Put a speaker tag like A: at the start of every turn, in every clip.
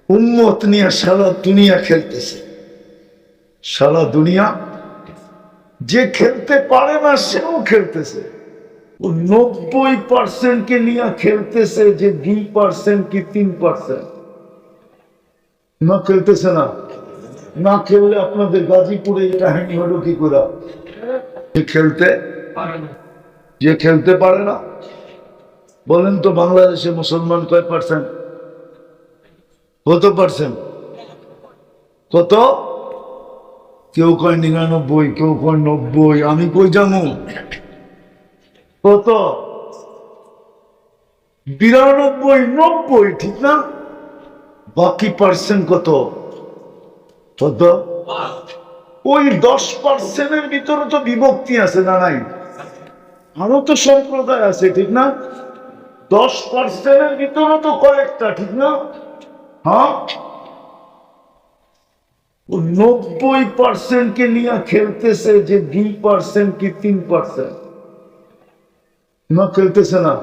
A: উম্মত নিয়ে সারা দুনিয়া খেলতেছে, সারা দুনিয়া। যে খেলতে পারে না সেও খেলতেছে। ও 90% কে নিয়ে খেলতেছে, যে 2% কি 3% না খেলতেছে না। না খেললে আপনাদের গাজীপুরে এটা কাহিনী হলো কি করে? যে খেলতে পারে না। বলেন তো বাংলাদেশে মুসলমান কয় পার্সেন্ট? কত পার্সেন্ট? কত? কেউ কয় 99, কেউ কয় 90। আমি কই যাবো? কত? 92, 90, ঠিক না? বাকি পার্সেন্ট কত? কত? ওই 10%-এর ভিতরে তো বিভক্তি আছে না নাই? আরো তো সম্প্রদায় আছে, ঠিক না? 10%-এর ভিতরে তো কয়েকটা, ঠিক না? হ্যাঁ, 90% কে নিয়ে খেলতেছে, যে 2% কি 3% না খেলতেছে না।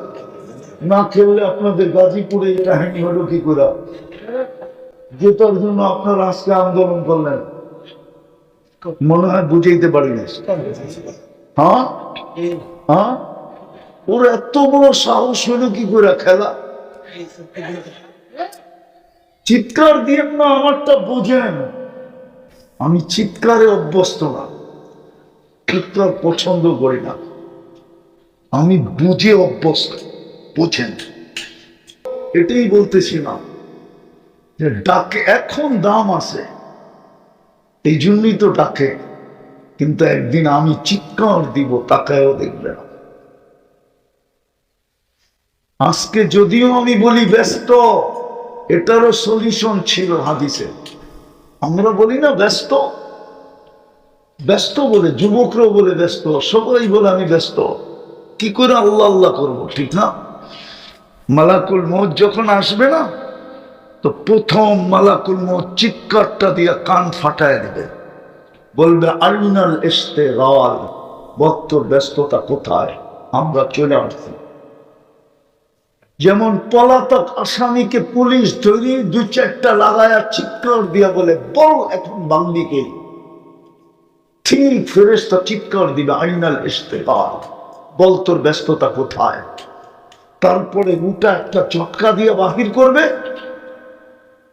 A: না খেললে আপনাদের গাজীপুরে এটা কাহিনী হলো কি করে? যেটার জন্য আপনারা আজকে আন্দোলন করলেন, মনে হয় বুঝাইতে পারিনি। হ্যাঁ হ্যাঁ, ওর এত বড় সাহস হলো কি করে? খেলা চিৎকার দিয়ে না, আমারটা বুঝেন। আমি চিৎকারে অভ্যস্ত না, চিৎকার পছন্দ করি না, আমি বুঝে অভ্যস্ত। বুঝেন, এটাই বলতেছি না যে ডাকে এখন দাম আছে, এই জন্যই তো ডাকে। কিন্তু একদিন আমি চিৎকার দিব, তাকায়ও দেখবে না। আজকে যদিও আমি বলি ব্যস্ত, এটারও সলিউশন ছিল হাদিসে। আমরা বলি না ব্যস্ত, ব্যস্ত বলে, যুবকরাও বলে ব্যস্ত, সবাই বলে আমি ব্যস্ত। কি করে আল্লাহ আল্লাহ করবো, ঠিক না? মালাকুল মউত যখন আসবে না, তো প্রথম মালাকুল মউত চিৎকারটা দিয়ে কান ফাটায় দিবে, বলবে আইনাল ইশতিগাল, বক্তর ব্যস্ততা কোথায়? আমরা চলে আসছি। যেমন পলাতক আসামিকে পুলিশ ধরে 2-4টা লাগায়া চিৎকার দিয়া বলে বল এখন বান্দিকে, ঠিক ফেরেশতা চিৎকার দিবে আইনাল ইশতিগাল, বল তোর ব্যস্ততা কোথায়। তারপরে উটা একটা চটকা দিয়ে বাহির করবে,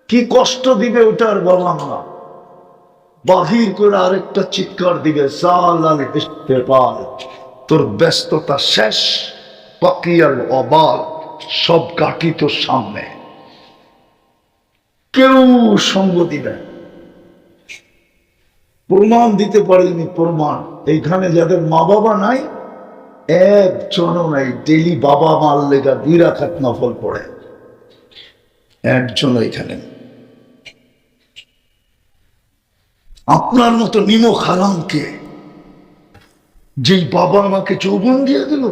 A: কি কষ্ট দিবে ওটা আর বললাম না। বাহির করে আরেকটা চিৎকার দিবে জালাল ইশতিগাল, তোর ব্যস্ততা শেষ, বাকিয়াল ওয়াবাল, সব কাটি তোর সামনে। কেউ সঙ্গ দিবে, প্রমাণ দিতে পারিনি। প্রমাণ এইখানে যাদের মা বাবা নাই, একজনও নাই, ডেলি বাবা মার লেগা 2 রাকাত নফল পড়ে, একজন এখানে। আপনার মতো নিমক হারামকে, যেই বাবা আমাকে যৌবন দিয়ে দিল,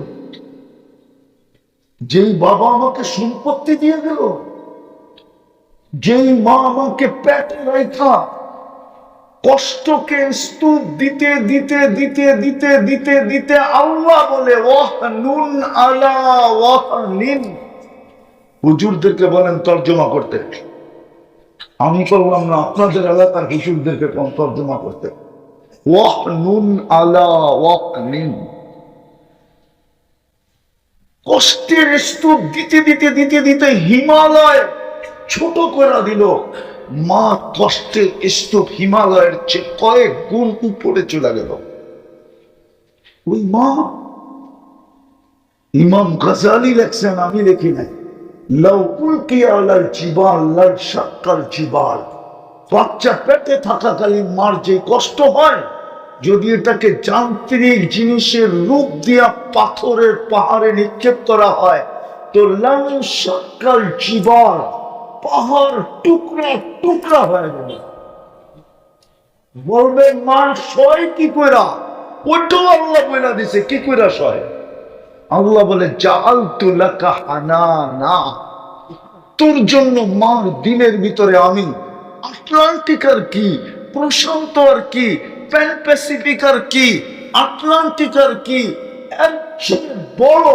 A: যেই বাবা আমাকে সম্পত্তি দিয়ে দিল, যেই মা আমাকে পেটে রেখা কষ্টকে স্তূপ দিতে দিতে দিতে দিতে দিতে দিতে আল্লাহ বলে ওয়াহ নুন আলা ওয়াহ নিন। হুজুরদেরকে বলেন তর্জমা করতে, আমি করলাম না, আপনাদের এলাকার হুজুরদেরকে তর্জমা করতে। ওয়াহ নুন আলা ওয়াহ নিন, কষ্টের স্তূপ দিতে দিতে দিতে দিতে হিমালয় ছোট করে দিল। মা কষ্টের স্তূপ হিমালয়ের চেয়ে কয়েক গুণ উপরে চলে গেল। ওই মা, ইমাম গাজালি লেখছেন, আমি লিখি নাই, লাউ উলকিয়া আলাল জিবাল লাশাক্কাল জিবাল, বাচ্চা পেটে থাকাকালীন মার যে কষ্ট হয়, যদি এটাকে যান্ত্রিক জিনিসের রূপ দিয়া পাথরের পাহাড়ে নিক্ষেপ করা হয়, তো লাশাক্কাল জিবাল, পাহাড় টুকরা টুকরা হয়ে যাবে। বলবে মা সয় কি কইরা? ওইটাও আল্লাহ বলে দিছে কি কইরা সয়। আল্লাহ বলে জাআলতু লাকা হানানা, তোর জন্য মার দিলের ভিতরে আমি আটলান্টিক আর কি, প্রশান্ত আর কি, প্যাসিফিক আর কি, আটলান্টিক আর কি, একচেয়ে বড়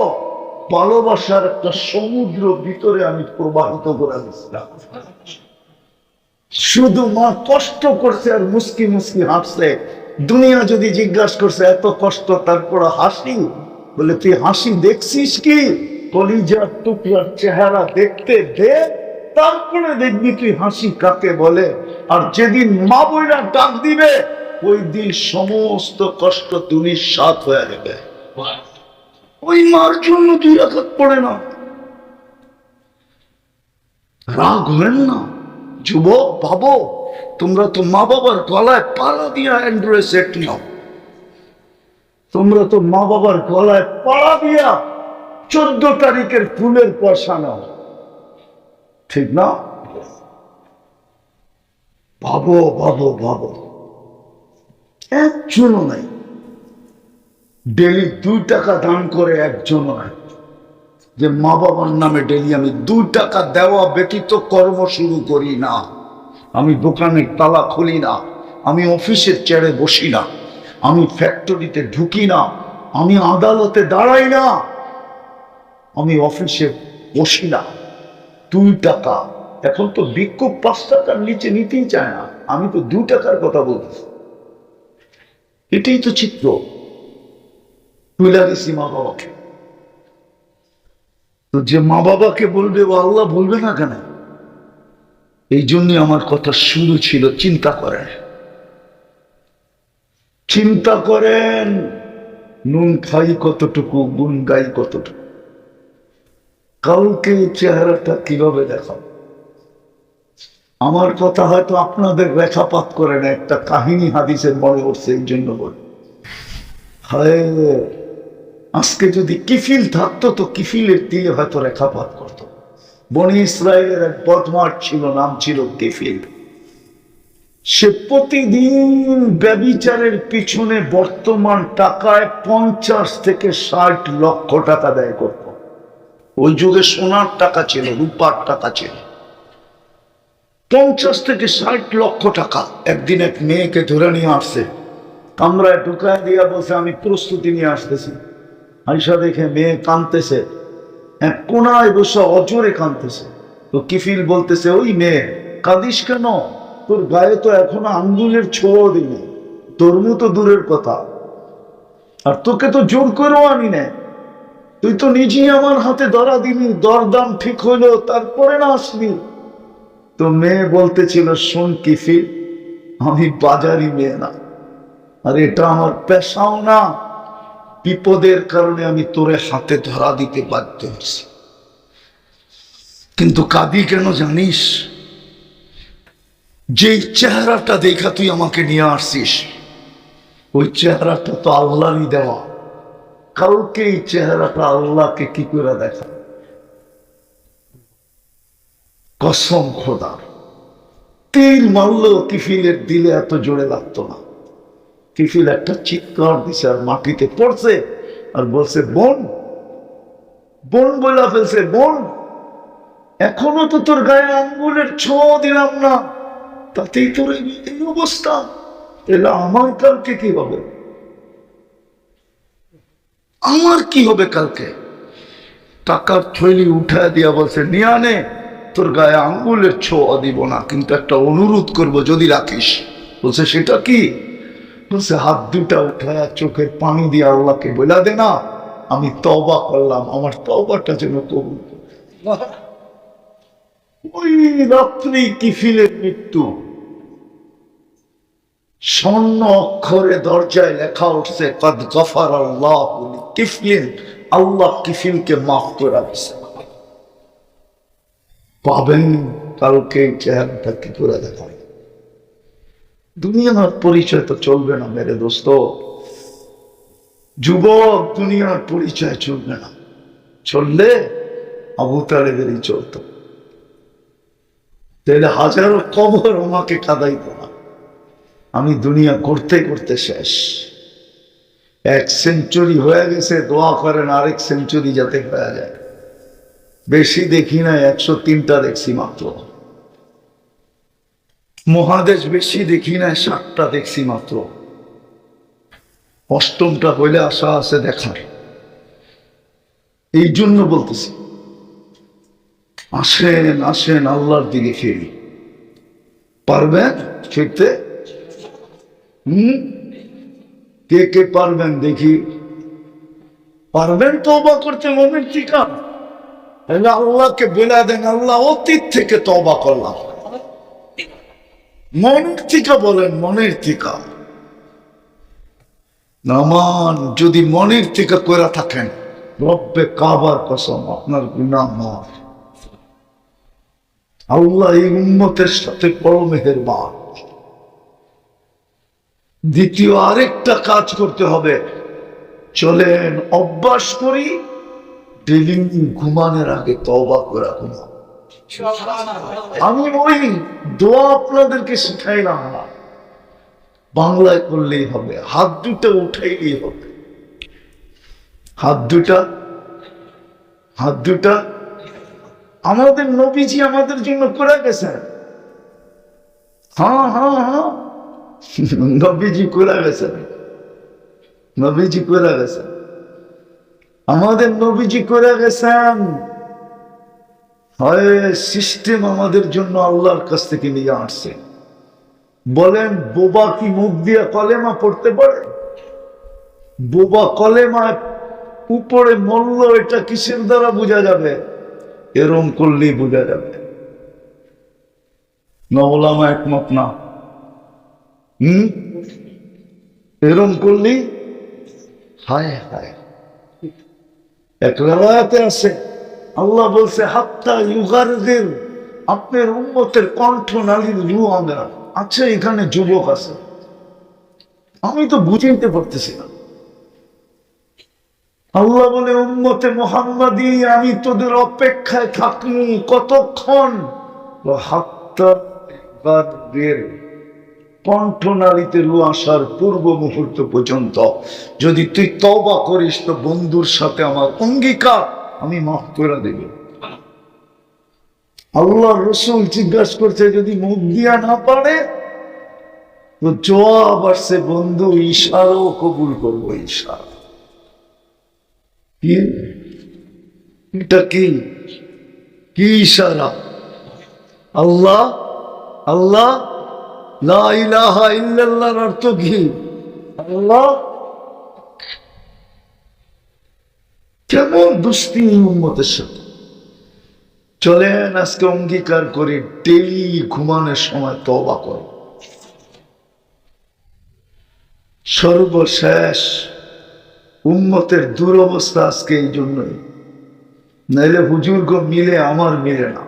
A: ভালোবাসার একটা সমুদ্র ভিতরে আমি প্রবাহিত করে দিচ্ছিলাম। শুধু মা কষ্ট করছে আর মুস্কি মুস্কি হাসছে। দুনিয়া যদি জিজ্ঞাসা করছে এত কষ্ট তারপর হাসি, বলে তুই হাসি দেখছিস কি? কলিজার টুকরার চেহারা দেখতে দে, তারপরে দেখবি তুই হাসি কাকে বলে। আর যেদিন মা বইরা ডাক দিবে ওই দিন সমস্ত কষ্ট দুনির সাথ হয়ে যাবে। ওই মার জন্য 2 রাকাত পড়ে না, রাগ হলেন না। যুবক ভাবো, তোমরা তো মা বাবার গলায় পাড়া দিয়া অ্যান্ড্রয়েড সেট নাও, তোমরা তো মা বাবার গলায় পাড়া দিয়া 14 তারিখের ফুলের পয়সা নাও, ঠিক না? ভাবো ভাবো ভাবো, একজনও নাই ডেলি 2 টাকা দান করে, একজনও নাই যে মা বাবার নামে ডেলি আমি 2 টাকা দেওয়া ব্যতীত কর্ম শুরু করি না। আমি দোকানের তালা খুলি না, আমি অফিসের চেয়ারে বসি না, আমি ফ্যাক্টরিতে ঢুকি না, আমি আদালতে দাঁড়াই না, আমি অফিসে বসি না। 2 টাকা, এখন তো বিক্ষোভ 5 টাকার নিচে নিতেই চায় না, আমি তো 2 টাকার কথা বলছি। এটাই তো চিত্র। তুলে গেছি মা বাবাকে, তো যে মা বাবাকে বলবে ও আল্লাহ বলবে না কেন? এই জন্য আমার কথা শুরু ছিল, চিন্তা করেন, চিন্তা করেন, নুন খাই কতটুকু, গুণ গাই কতটুকু, কালকে চেহারাটা কিভাবে দেখাব? আমার কথা হয়তো আপনাদের রেখাপাত করে না, একটা কাহিনী হাদিসের মনে উঠছে, এই জন্য বলি। হায়, আজকে যদি কিফিল থাকতো তো কিফিলের দিয়ে হয়তো রেখাপাত করত। বনি ইসরায়েলের এক বদমার ছিল, নাম ছিল কিফিল। সে প্রতিদিন ব্যভিচারের পিছনে বর্তমান টাকায় 50 থেকে 60 লক্ষ টাকা ব্যয় করত। ওই যুগে সোনার টাকা ছিল, রূপার টাকা ছিল। 50 থেকে 60 লক্ষ টাকা। একদিন এক মেয়েকে ধরে নিয়ে আসছে, কামরায় ঢুকায় দিয়া বলছে আমি প্রস্তুতি নিয়ে আসতেছি। আইসা দেখে মেয়ে কাঁদতেছে, এক কোনায় বসে অজরে কাঁদতেছে। তো কিফিল বলতেছে, ওই মেয়ে কাঁদিস কেন? তোর গায়ে তো এখনো আঙ্গুলের ছোঁয়াও দিনি, তোর তো দূরের কথা, আর তোকে তো জোর করেও আনি না, তুই তো নিজেই আমার হাতে ধরা দিলি, দরদাম ঠিক হইলো তারপরে না আসলি। তো মেয়ে বলতেছিল, শোন কিফিল, আমি বাজারি মেয়ে না, আর এটা আমার পেশাও না, বিপদের কারণে আমি তোরে হাতে ধরা দিতে বাধ্য হচ্ছি। কিন্তু কাঁদি কেন জানিস? যেই চেহারাটা দেখা তুই আমাকে নিয়ে আসছিস, ওই চেহারাটা তো আল্লাহরই দেওয়া। কালকে এই চেহারাটা আল্লাহকে কি করে দেখা? কসম খোদার, তীর মারলেও কিফিলের দিলে এত জোরে লাগতো না। কিফিল একটা চিৎকার দিছে আর মাটিতে পড়ছে, আর বলছে, বোন, বোন বলা ফেলছে, বোন, এখনো তো তোর গায়ে আঙ্গুলের ছোঁয়া দিলাম না, তাতেই তোর এই অবস্থা। এলা আমার কালকে কি হবে? আমার কি হবে কালকে? টাকার থৈলি উঠায় দিয়া বলছে, নিয়ে আনে, তোর গায়ে আঙ্গুলের ছোঁয়া দিব না, কিন্তু একটা অনুরোধ করব, যদি রাখিস। বলছে, সেটা কি? বলছে, হাত দুটা উঠায় চোখের পানি দিয়ে আল্লাহকে বলা দে না, আমি তওবা করলাম, আমার তওবাটা যেন কবুল করে। ওই রাত্রি কিফিলের মৃত্যু। স্বর্ণ অক্ষরে দরজায় লেখা উঠছে, কদ গফার আল্লাহ কিফলিন, আল্লাহ কিফিলকে মাফ করে দিছে। পাবেন কালকে চেহারাটা কি করে দেখায়? দুনিয়ার পরিচয় তো চলবে না মেরে দোস্ত, যুবক, দুনিয়ার পরিচয় চলবে না। চললে আবু তালেবেরই চলতো, তাহলে হাজারো কবর আমাকে কাঁদাইতো না। আমি দুনিয়া করতে করতে শেষ। 1 সেঞ্চুরি হয়ে গেছে, দোয়া করেন আরেক সেঞ্চুরি যাতে হয়ে যায়। বেশি দেখি না, 103টা দেখছি মাত্র। মহাদেশ বেশি দেখি না, 7টা দেখছি মাত্র। 8মটা হইলে আশা আছে দেখার। এই জন্য বলতেছি, আসেন আসেন আল্লাহর দিকে ফিরি। পারবেন ফিরতে? কে কে পারবেন দেখি? পারবেন তওবা করতে মনের থেকে? আল্লাহকে বলে দেন, আল্লাহ অতীত থেকে তওবা করলাম। মনের থেকে বলেন, মনের থেকে। নামান যদি মনের থেকে করে থাকেন, রব্বে কাবার কসম আপনার গুনাহ মাফ। আল্লাহ এই উম্মতের সাথে বড় মেহেরবান। দ্বিতীয় আরেকটা কাজ করতে হবে, চলেন অভ্যাস করি ডেলি ঘুমানোর আগে তওবা করে ঘুমাও। আমি ওই দোয়া আপনাদেরকে শিখাইলাম না, বাংলায় করলেই হবে, হাত দুটো উঠাইলেই হবে। হাত দুটা আমাদের নবীজি আমাদের জন্য করে গেছেন। হ্যাঁ হ্যাঁ হ্যাঁ, নবীজি করে গেছেন, নবীজি করে গেছেন, আমাদের নবীজি করে গেছেন। হয় সিস্টেম আমাদের জন্য আল্লাহর কাছ থেকে নিয়ে আসছে। বলেন বোবা কি মুখ দিয়ে কলেমা পড়তে পারে? বোবা কলেমায় উপরে মল্ল, এটা কিসের দ্বারা বোঝা যাবে? এরম করলেই বোঝা যাবে। না ওলামা একমত না? এরম করলেই হায় হায়। এক রাওয়ায়াতে আছে, আল্লাহ বলছে হাত্তা ইউগারদির, আপনার উম্মতের কণ্ঠ নালীর রু আমরা আছে। এখানে যুবক আছে, আমি তো বুঝাইতে পারতেছি না। আল্লাহ বলে উম্মতে মুহাম্মাদি, আমি তোদের অপেক্ষায় থাকি কতক্ষণ? হাত্তা ইউগারদির, কণ্ঠনালীতে রু আসার পূর্ব মুহূর্ত পর্যন্ত যদি তুই তওবা করিস তো বন্ধুর সাথে আমার অঙ্গীকার, আমি মাফ করে দেব। আল্লাহ রসুল জিজ্ঞাসা করছে, যদি মুখ দিয়া না পারে তো জবাব আসছে, বন্ধু ইশারাও কবুল করবো। ইশারা কি? এটা কি কি ইশারা? আল্লাহ আল্লাহ লা ইলাহা ইল্লাল্লাহর অর্থ কি? আল্লাহ। কেমন দুস্তি উম্মতের সাথে। চলেন আজকে অঙ্গীকার করি, ডেইলি ঘুমানোর সময় তওবা কর। সর্বশেষ উম্মতের দুরবস্থা আজকে এই জন্যই, নাইলে হুজুরগো মিলে আমার মিলে না।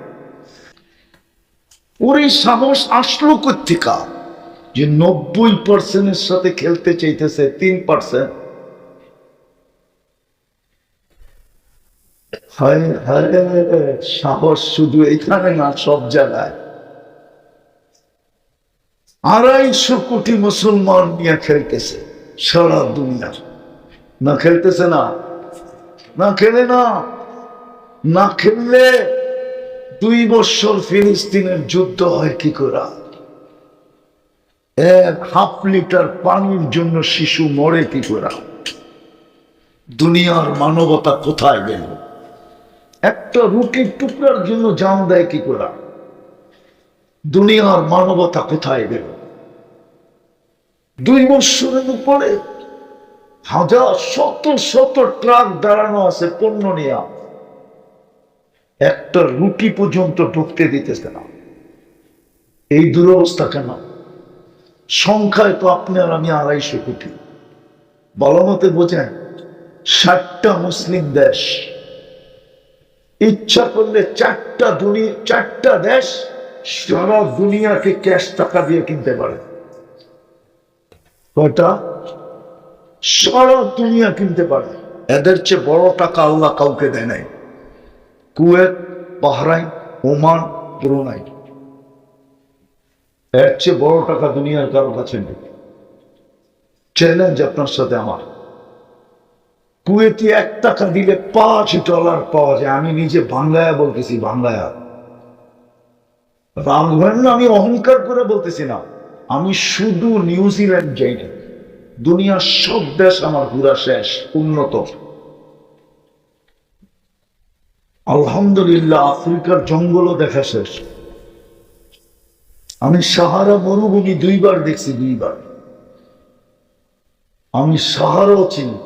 A: ওর এই সাহস আসলো কোত্থেকা যে 90% সাথে খেলতে চাইতেছে 3%? হায় হায়, সাহস শুধু এখানে না, সব জায়গায়। 250 কোটি মুসলমান নিয়ে খেলতেছে সারা দুনিয়া। না খেলতেছে না? না খেলে না, না খেললে 2 বছর ফিলিস্তিনের যুদ্ধ হয় কি করে? 1.5 লিটার পানির জন্য শিশু মরে কি করে? দুনিয়ার মানবতা কোথায় গেল? একটা রুটির টুকরার জন্য জান দেয় কি করে? দুনিয়ার মানবতা কোথায় গেল? 2 বছরের উপরে হাজার শত শত ট্রাক দাঁড়ানো আছে পণ্য নিয়ে, একটা রুটি পর্যন্ত ঢুকতে দিতেছে না। এই দুরবস্থা কেন? সংখ্যায় তো আপনি আর আমি 250 কোটি। ভালো মতে বোঝেন, 60টা মুসলিম দেশ ইচ্ছা করলে 4টা দেশ সারা দুনিয়াকে ক্যাশ টাকা দিয়ে কিনতে পারে। কয়টা? সারা দুনিয়া কিনতে পারে। এদের চেয়ে বড় টাকা আল্লাহ কাউকে দেয় নাই। কুয়েত, বাহরাইন, ওমান, ব্রুনাই, এর চেয়ে বড় টাকা দুনিয়ার কারো কাছে নেই। চ্যালেঞ্জ আপনার সাথে আমার। কুয়েতি 1 টাকা দিলে $5 পাওয়া যায়। আমি নিজে বাংলায় বলতেছি, বাংলায়। রামঘর না, আমি অহংকার করে বলতেছি না। আমি শুধু নিউজিল্যান্ড যাই না, দুনিয়ার সব দেশ আমার ঘুরা শেষ, উন্নত। আলহামদুলিল্লাহ, আফ্রিকার জঙ্গলও দেখা শেষ। আমি সাহারা মরুভূমি 2 বার দেখছি, 2 বার। আমি সাহারাও চিনি।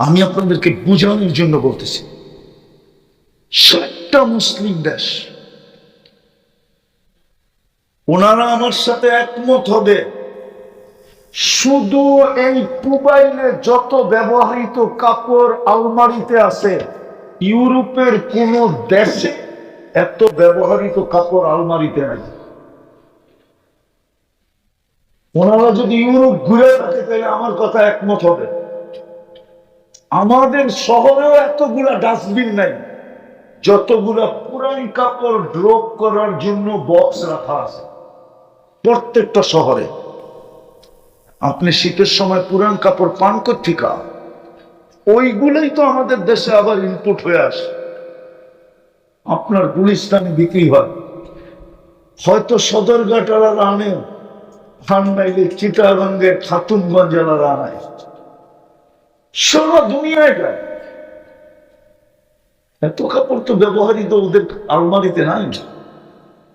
A: আমি আপনাদেরকে বুঝানোর জন্য বলতেছি, 7টা মুসলিম দেশ, ওনারা আমার সাথে একমত হবে, শুধু এই মোবাইলে যত ব্যবহৃত কাপড় আলমারিতে আছে, ইউরোপের কোন দেশে এত ব্যবহৃত কাপড় আলমারিতে নাই। ওনারা যদি ইউরোপ ঘুরে থাকে তাহলে আমার কথা একমত হবে। আমাদের শহরেও এতগুলা ডাস্টবিন নাই, যতগুলা পুরান কাপড় ড্রপ করার জন্য বক্স রাখা আছে প্রত্যেকটা শহরে। আপনি শীতের সময় পুরান কাপড় পান কোত্থেকে? ওইগুলোই তো আমাদের দেশে আবার ইনপুট হয়ে আসে। আপনার গুলিস্তানে বিক্রি হয়, হয়তো সদরঘাট আলাদা আনেন, নাইলে চিটাগঞ্জের খাতুনগঞ্জ আলাদা আনায়, সারা দুনিয়ায় যায়। এত কাপড় তো ব্যবহারিত ওদের আলমারিতে নাই।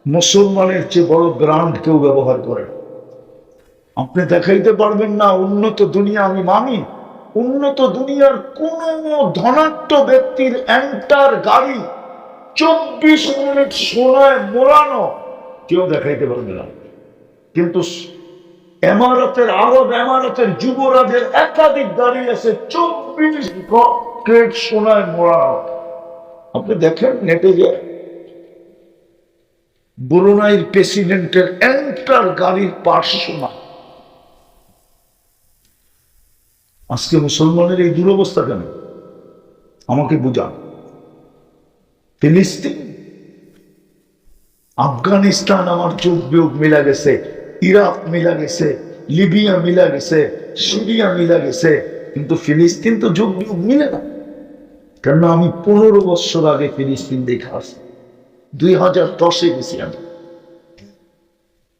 A: মুসলমানের চেয়ে বড় ব্র্যান্ড কেউ ব্যবহার করে। আপনি দেখাইতে পারবেন না উন্নত দুনিয়া। আমি মানি উন্নত দুনিয়ার কোন ধনাঢ্য ব্যক্তির এন্টার গাড়ি 24 মিনিট সোনায় মোড়ানো কেউ দেখাইতে পারবে না, কিন্তু আরব এমারতের যুবরাজের একাধিক গাড়ি আছে 24 ক্যারেট সোনায় মোড়ানো। আপনি দেখেন নেটে যে ব্রুনাইয়ের প্রেসিডেন্টের এন্টার গাড়ির পার্স সোনা। আজকে মুসলমানের এই দুরবস্থা কেন? আমাকে বুঝান। ফিলিস্তিন, আফগানিস্তান আমার চোখ বিয়োগ মিলা গেছে, ইরাক মিলা গেছে, লিবিয়া মিলা গেছে, সিরিয়া মিলা গেছে, কিন্তু ফিলিস্তিন তো যোগ বিয়োগ মিলে না। কেন? আমি 15 বছর আগে ফিলিস্তিন দেখে আসি, 2010-এ গেছি।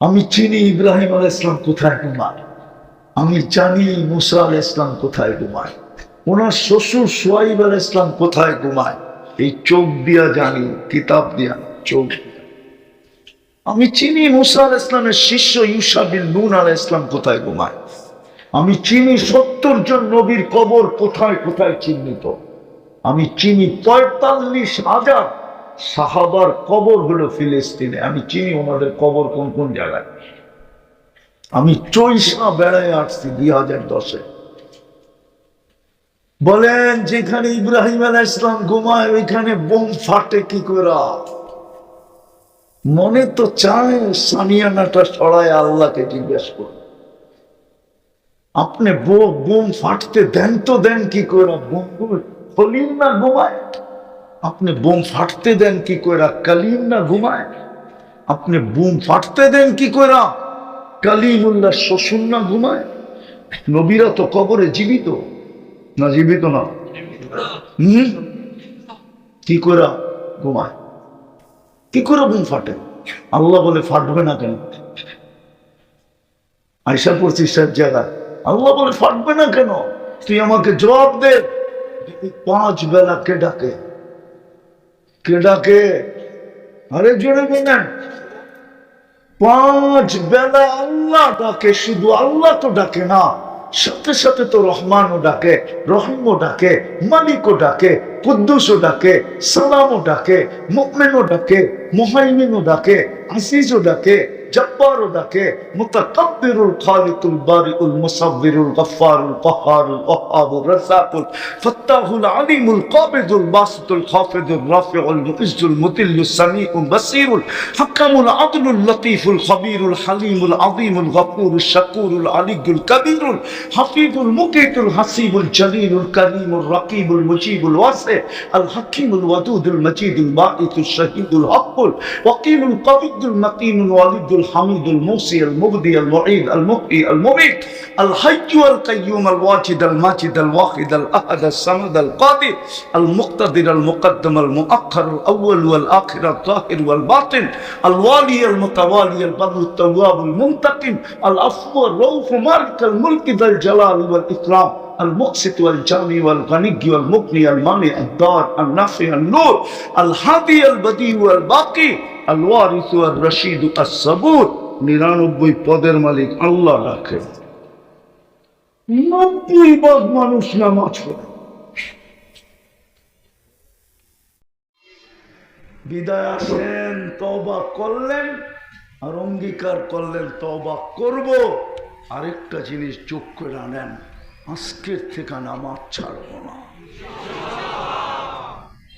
A: আমি চিনি ইব্রাহিম আলাইহিস সালাম কোথায় ঘুমায়, আমি জানি মুসা আলাইহিস সালাম কোথায় ঘুমায়, ওনার শ্বশুর শুআইব আলাইহিস সালাম কোথায় ঘুমায়। এই চোখ দিয়া জানি, কিতাব দিয়া চোখ। আমি চিনি মুসা আলাইহিস সালামের শিষ্য ইউশা বিন নুন আলাইহিস সালাম কোথায় ঘুমায়। আমি চিনি 70 জন নবীর কবর কোথায় কোথায় চিহ্নিত। আমি চিনি 45,000 সাহাবার কবর হলো ফিলিস্তিনে। আমি চিনি ওনাদের কবর কোন কোন জায়গায়। আমি চৈশা বেড়ায় আসছি 2010-এ। বলেন যেখানে ইব্রাহিম আলাইহিস সালাম ঘুমায় ওইখানে বোম ফাটে কি করে? মনে তো চায় সানিয়ানাটা ছড়ায় আল্লাহকে জিজ্ঞেস করুন। আপনি বোম ফাটতে দেন তো দেন কি করে? খলিল না ঘুমায়? আপনি বোম ফাটতে দেন কি করে? কালিম না ঘুমায়? আপনি বোম ফাটতে দেন কি করে? কালিমুল্লাহ শ্বশুর না ঘুমায়? নবীরা তো কবরে জীবিত না? জীবিত না? কি করে ঘুমায়? কি করে বোম ফাটে? আল্লাহ বলে ফাটবে না কেন? আয়সা পড়ছিস সব জায়গায়, আল্লাহ বলে ফাটবে না কেন? তুই আমাকে জবাব দে। 5 বেলা কে ডাকে? কে ডাকে? আরে জোরে বলেন। 5 বেলা আল্লাহ ডাকে। শুধু আল্লাহ তো ডাকে না, সাথে সাথে তো রহমানও ডাকে, রহিমও ডাকে, মালিকও ডাকে, কুদ্দুসও ডাকে, সালামও ডাকে, মুমিনও ডাকে, মুহাইমিনও ডাকে, আসিসও ডাকে, জব্বারও ডাকে, মুতাকাব্বিরুল খালিকুল বারিউল মুসাব্বিরুল গফফারুল কাহ্হারুল ওয়াহ্হাবুর রাজ্জাকুল ফাত্তাহুল আলিমুল কাবিদুল বাসিতুল খাফিদুর রাফিউল মুইজ্জুল মুতিল্লুস সামিউল বাসীরুল হাকামুল আদলুল লতীফুল খবীরুল হালিমুল আযীমুল গফুরুশ শাকুরুল আলিয়্যুল কবীরুল হাফিজুল মুকিতুল হাসিবুল জলিলুল করিমুর রকিবুল মুজিবুল ওয়াসি আল হাকিমুল ওয়াদুদুল মজিদুল বাঈতুশ শাহীদুল হকুল ওয়াকিলুল কবিয়্যুল মাতিনুল ওয়ালিদুল الحميد الموصي المبدي المعيد المحيي المميت الحي القيوم الواجد الماجد الواحد الأحد الصمد القادر المقتدر المقدم المؤخر الأول والآخر الظاهر والباطن الوالي المتوالي البر التواب المنتقم العفو الرؤوف مالك الملك ذا الجلال والإكرام المقسط والجامع والغني والمغني المانع الضار النافع النور الهادي البديع والباقي الوارث والرشيد الصبور 99 পদের মালিক আল্লাহ রাখেন 90% মানুষ নামাজ পড়ে বিদায় আসেন তওবা করলেন আর অঙ্গীকার করলেন তওবা করব আরেকটা জিনিস যোগ করে আনেন আজকের থেকে নামাজ ছাড়ব না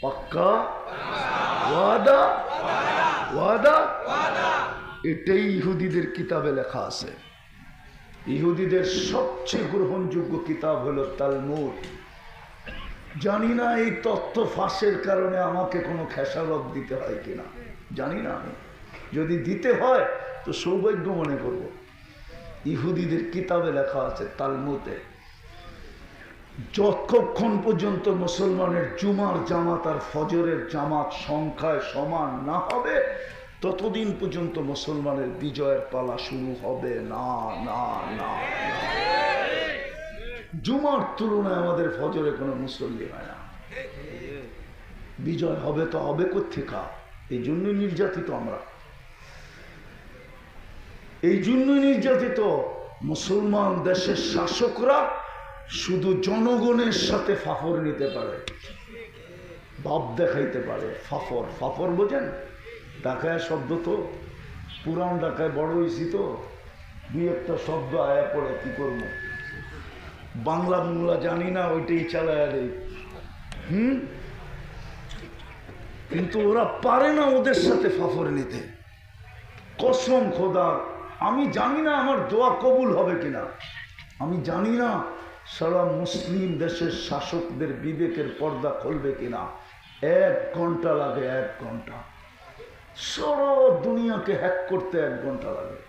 A: পাক্কা ওয়াদা ওয়াদা এটাই ইহুদিদের কিতাবে লেখা আছে ইহুদিদের সবচেয়ে গ্রহণযোগ্য কিতাব হলো তালমুদ জানি না এই তথ্য ফাঁসের কারণে আমাকে কোনো খেসারত দিতে হয় কিনা জানি না আমি যদি দিতে হয় তো সৌভাগ্য মনে করব ইহুদিদের কিতাবে লেখা আছে তালমুদে যতক্ষণ পর্যন্ত মুসলমানের জুমার জামাত আর ফজরের জামাত সংখ্যায় সমান না হবে ততদিন পর্যন্ত মুসলমানের বিজয়ের পালা শুরু হবে না না না জুমার তুলনায় আমাদের ফজরে কোনো মুসল্লি হয় না বিজয় হবে তো হবে কোত্থেকা এই জন্যই নির্যাতিত আমরা এই জন্যই নির্যাতিত মুসলমান দেশের শাসকরা শুধু জনগণের সাথে ফাফর নিতে পারে ভাব দেখাইতে পারে ফাফর ফাফর বোঝেন ঢাকায় শব্দ তো পুরান ঢাকায় বড় হয়েছি তো দুই একটা শব্দ আয়া পড়ে কি করবো বাংলা বাংলা জানি না ওইটাই চালায়া দেয় কিন্তু ওরা পারে না ওদের সাথে ফাফর নিতে কসম খোদা আমি জানি না আমার দোয়া কবুল হবে কিনা আমি জানি না সারা মুসলিম দেশের শাসকদের বিবেকের পর্দা খুলবে কিনা 1 ঘন্টা লাগে 1 ঘন্টা সারা দুনিয়াকে হ্যাক করতে 1 ঘন্টা লাগে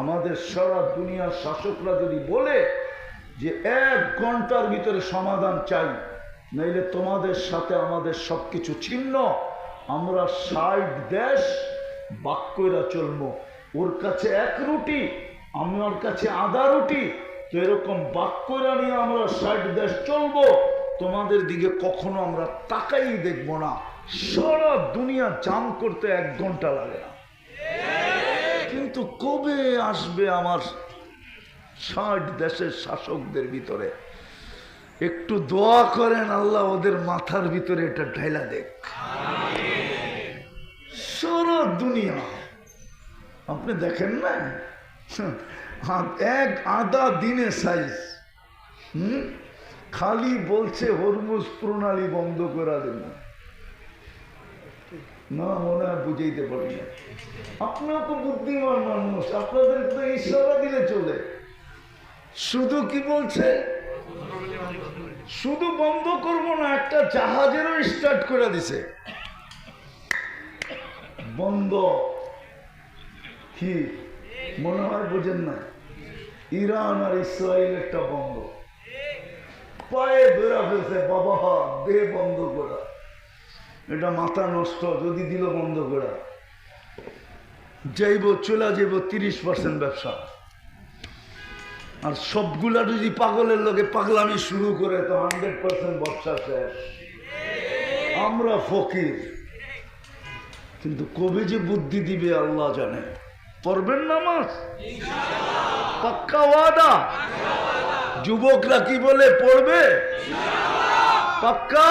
A: আমাদের সারা দুনিয়ার শাসকরা যদি বলে যে 1 ঘন্টার ভিতরে সমাধান চাই নাইলে তোমাদের সাথে আমাদের সবকিছু ছিন্ন আমরা 60 দেশ বাক্যরা চলবো ওর কাছে 1 রুটি আমার কাছে আধা রুটি তো এরকম বাক্যরা নিয়ে আমরা 60 দেশ চলবো তোমাদের দিকে কখনো আমরা তাকাই দেখবো না সারা দুনিয়া জাম করতে 1 ঘন্টা লাগে না কিন্তু কবে আসবে আমার 60 দেশের শাসকদের ভিতরে একটু দোয়া করেন আল্লাহ ওদের মাথার ভিতরে এটা ঢাইলা দেখ সারা দুনিয়া আপনি দেখেন না এক আধা দিনে সাইজ খালি বলছে হরমুজ প্রণালী বন্ধ করা দেন না মনে হয় বুঝাইতে পারি না আপনার তো বুদ্ধিমান মানুষ আপনাদের তো ইশারা দিলে চলে শুধু কি বলছে শুধু বন্ধ করব না একটা জাহাজেরও স্টার্ট করে দিছে বন্ধ কি মনে হয় বোঝেন না ইরান আর ইসরায়েল একটা বন্ধ পায়ে ধরে ফেলছে বাবা দে বন্ধ করা এটা মাথা নষ্ট যদি দিল বন্ধ করা যাইব চলে যাইব 30% ব্যবসা আর সবগুলা যদি পাগলের লোকে পাগলামি শুরু করে তো 100% ব্যবসা শেষ আমরা ফকির কিন্তু কবে যে বুদ্ধি দিবে আল্লাহ জানে পড়বেন নামাজ পাক্কা ওয়াদা যুবকরা কি বলে পড়বে পাক্কা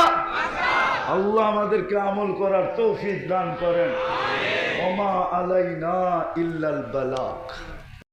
A: আল্লাহ আমাদেরকে আমল করার তৌফিক দান করেন ওমা আলাইনা ইল্লাল বালাগ